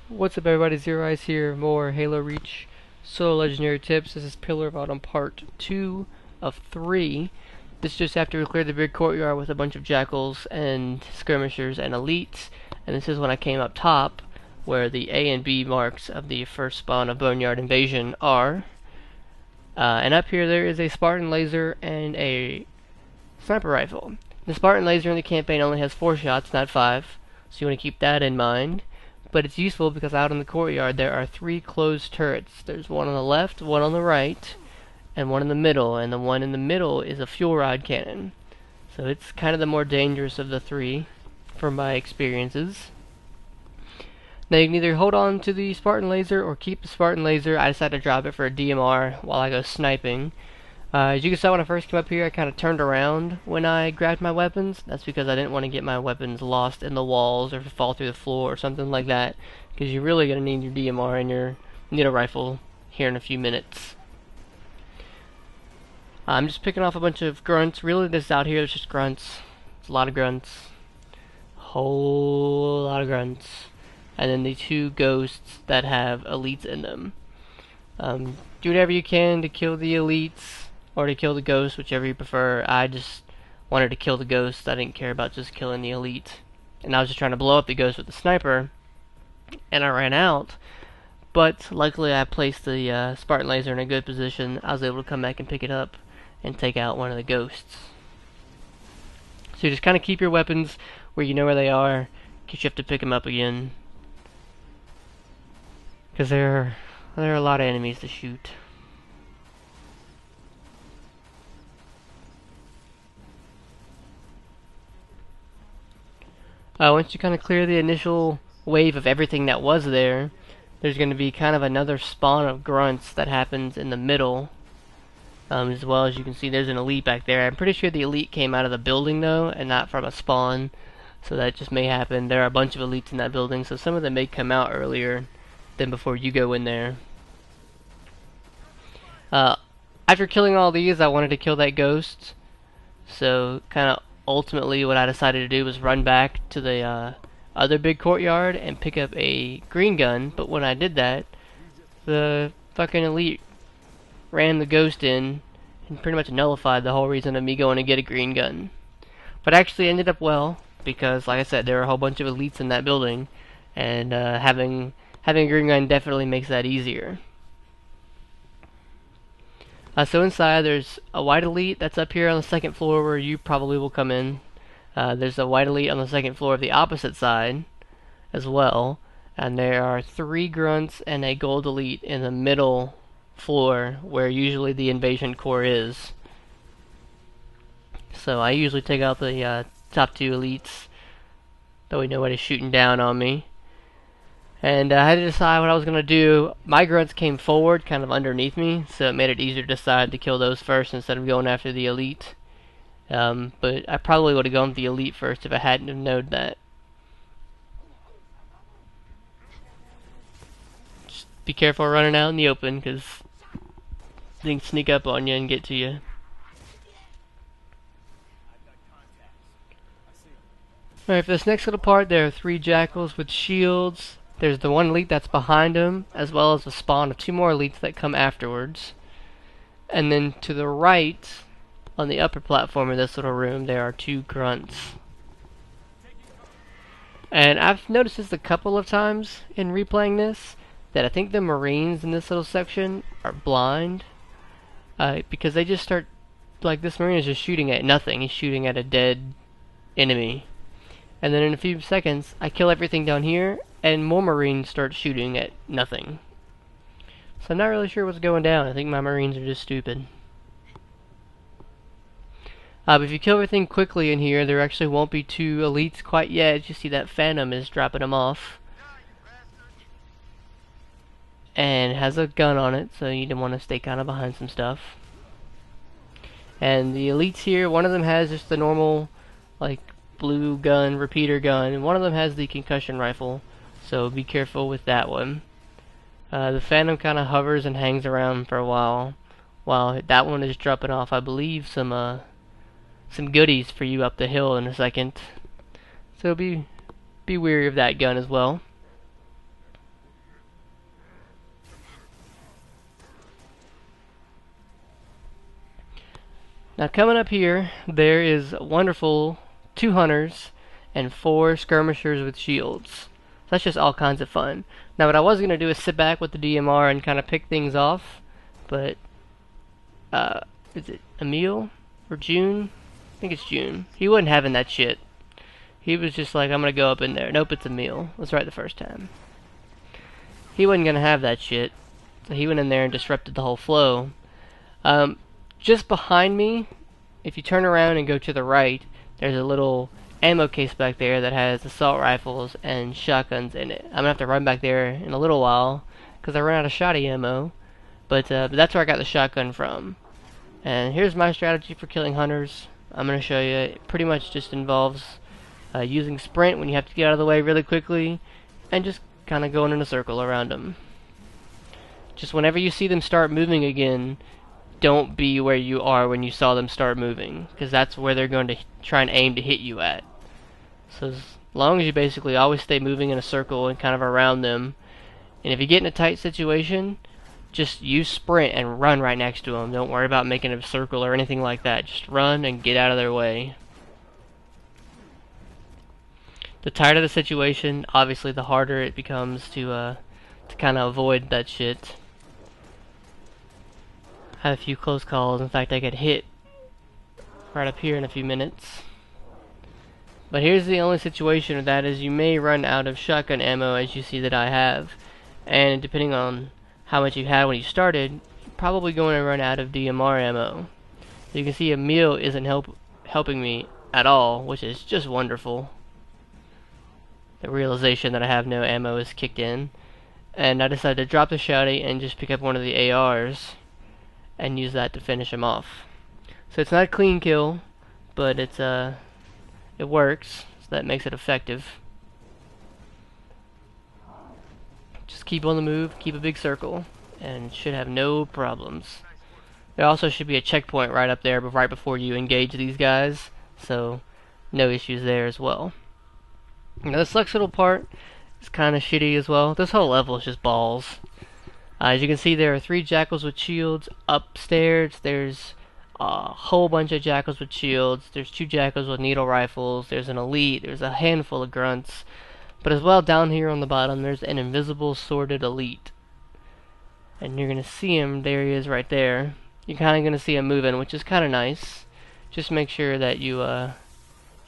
What's up everybody, Zero Eyes here, more Halo Reach solo legendary tips. This is Pillar of Autumn part 2 of 3. This is just after we cleared the big courtyard with a bunch of jackals and skirmishers and elites, and this is when I came up top where the A and B marks of the first spawn of Boneyard Invasion are. And up here there is a Spartan laser and a sniper rifle. The Spartan laser in the campaign only has 4 shots, not 5, so you want to keep that in mind. But it's useful because out in the courtyard there are 3 closed turrets. There's one on the left, one on the right, and one in the middle. And the one in the middle is a fuel rod cannon. So it's kind of the more dangerous of the 3 from my experiences. Now you can either hold on to the Spartan laser or keep the Spartan laser. I decided to drop it for a DMR while I go sniping. As you can see, when I first came up here, I kind of turned around when I grabbed my weapons. That's because I didn't want to get my weapons lost in the walls or fall through the floor or something like that, because you're really going to need your DMR and your rifle here in a few minutes. I'm just picking off a bunch of grunts. Really, this out here is just grunts. It's a lot of grunts. Whole lot of grunts. And then the 2 ghosts that have elites in them. Do whatever you can to kill the elites or to kill the ghosts, whichever you prefer. I just wanted to kill the ghosts. I didn't care about just killing the elite. And I was just trying to blow up the ghost with the sniper, and I ran out. But luckily I placed the Spartan laser in a good position. I was able to come back and pick it up and take out one of the ghosts. So you just kind of keep your weapons where you know where they are, in case you have to pick them up again. Because there are a lot of enemies to shoot. Once you kind of clear the initial wave of everything that was there, there's going to be kind of another spawn of grunts that happens in the middle. As well, as you can see, there's an elite back there. I'm pretty sure the elite came out of the building though, and not from a spawn. So that just may happen. There are a bunch of elites in that building, so some of them may come out earlier than before you go in there. After killing all these, I wanted to kill that ghost. So kind of ultimately what I decided to do was run back to the other big courtyard and pick up a green gun. But when I did that, the fucking elite ran the ghost in and pretty much nullified the whole reason of me going to get a green gun. But actually ended up well, because like I said, there are a whole bunch of elites in that building, and having a green gun definitely makes that easier. So inside there's a white elite that's up here on the second floor where you probably will come in. There's a white elite on the second floor of the opposite side as well. And there are 3 grunts and a gold elite in the middle floor where usually the invasion core is. So I usually take out the top 2 elites, though nobody's shooting down on me. And I had to decide what I was going to do. My grunts came forward, kind of underneath me, so it made it easier to decide to kill those first instead of going after the elite. But I probably would have gone with the elite first if I hadn't have known that. Just be careful running out in the open, because they can sneak up on you and get to you. Alright, for this next little part, there are 3 jackals with shields. There's the 1 elite that's behind him, as well as a spawn of 2 more elites that come afterwards. And then to the right, on the upper platform of this little room, there are 2 grunts. And I've noticed this a couple of times in replaying this, that I think the Marines in this little section are blind. Because they just start, like, this Marine is just shooting at nothing. He's shooting at a dead enemy. And then in a few seconds, I kill everything down here, and more Marines start shooting at nothing. So I'm not really sure what's going down. I think my Marines are just stupid. But if you kill everything quickly in here, there actually won't be 2 elites quite yet. You see that Phantom is dropping them off. And has a gun on it, so you want to stay kind of behind some stuff. And the elites here, one of them has just the normal, like, blue gun, repeater gun, and one of them has the concussion rifle, so be careful with that one. The Phantom kind of hovers and hangs around for a while that one is dropping off, I believe, some goodies for you up the hill in a second. So be wary of that gun as well. Now coming up here, there is wonderful 2 hunters and 4 skirmishers with shields. So that's just all kinds of fun. Now what I was going to do is sit back with the DMR and kind of pick things off, but is it Emil or June? I think it's June. He wasn't having that shit. He was just like, I'm going to go up in there. Nope, it's Emil. Let's right the first time. He wasn't going to have that shit. So he went in there and disrupted the whole flow. Just behind me, if you turn around and go to the right, there's a little ammo case back there that has assault rifles and shotguns in it. I'm going to have to run back there in a little while because I ran out of shotty ammo. But that's where I got the shotgun from. And here's my strategy for killing hunters. I'm going to show you. It pretty much just involves using sprint when you have to get out of the way really quickly and just kind of going in a circle around them. Just whenever you see them start moving again, don't be where you are when you saw them start moving, because that's where they're going to try and aim to hit you at. So as long as you basically always stay moving in a circle and kind of around them, and if you get in a tight situation, just use sprint and run right next to them. Don't worry about making a circle or anything like that. Just run and get out of their way. The tighter the situation, obviously the harder it becomes to kind of avoid that shit. I have a few close calls. In fact, I get hit right up here in a few minutes. But here's the only situation with that is you may run out of shotgun ammo, as you see that I have. And depending on how much you had when you started, you're probably going to run out of DMR ammo. So you can see Emil isn't helping me at all, which is just wonderful. The realization that I have no ammo is kicked in. And I decided to drop the shotty and just pick up one of the ARs and use that to finish him off. So it's not a clean kill, but it works, so that makes it effective. Just keep on the move, keep a big circle, and should have no problems. There also should be a checkpoint right up there right before you engage these guys, so no issues there as well. Now this next little part is kind of shitty as well. This whole level is just balls. As you can see, there are 3 jackals with shields. Upstairs, there's a whole bunch of jackals with shields. There's 2 jackals with needle rifles. There's an elite. There's a handful of grunts. But as well, down here on the bottom, there's an invisible sworded elite. And you're going to see him. There he is right there. You're kind of going to see him moving, which is kind of nice. Just make sure that you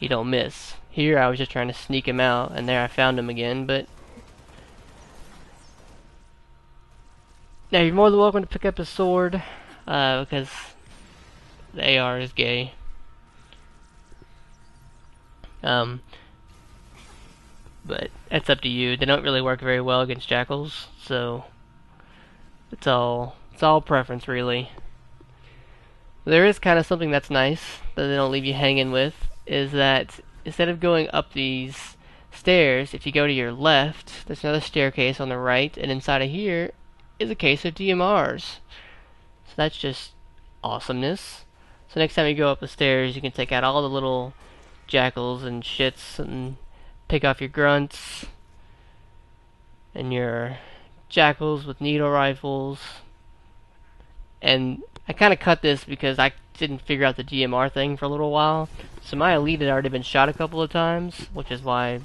don't miss. Here, I was just trying to sneak him out, and there I found him again, but now you're more than welcome to pick up a sword, because the AR is gay. But that's up to you. They don't really work very well against jackals, so it's all preference really. There is kind of something that's nice that they don't leave you hanging with, is that instead of going up these stairs, if you go to your left, there's another staircase on the right, and inside of here is a case of DMRs. So that's just awesomeness. So next time you go up the stairs, you can take out all the little jackals and shits and pick off your grunts and your jackals with needle rifles. And I kind of cut this because I didn't figure out the DMR thing for a little while. So my elite had already been shot a couple of times, which is why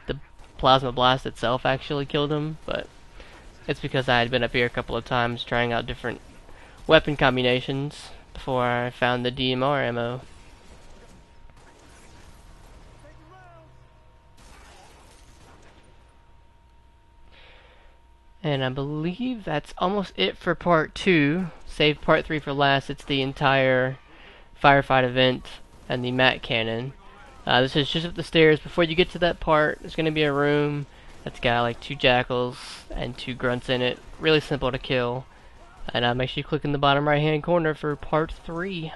the plasma blast itself actually killed him. But it's because I had been up here a couple of times trying out different weapon combinations before I found the DMR ammo. And I believe that's almost it for part 2. Save part 3 for last. It's the entire firefight event and the MAC cannon. This is just up the stairs. Before you get to that part, there's going to be a room that's got like 2 jackals and 2 grunts in it. Really simple to kill. And make sure you click in the bottom right hand corner for part 3.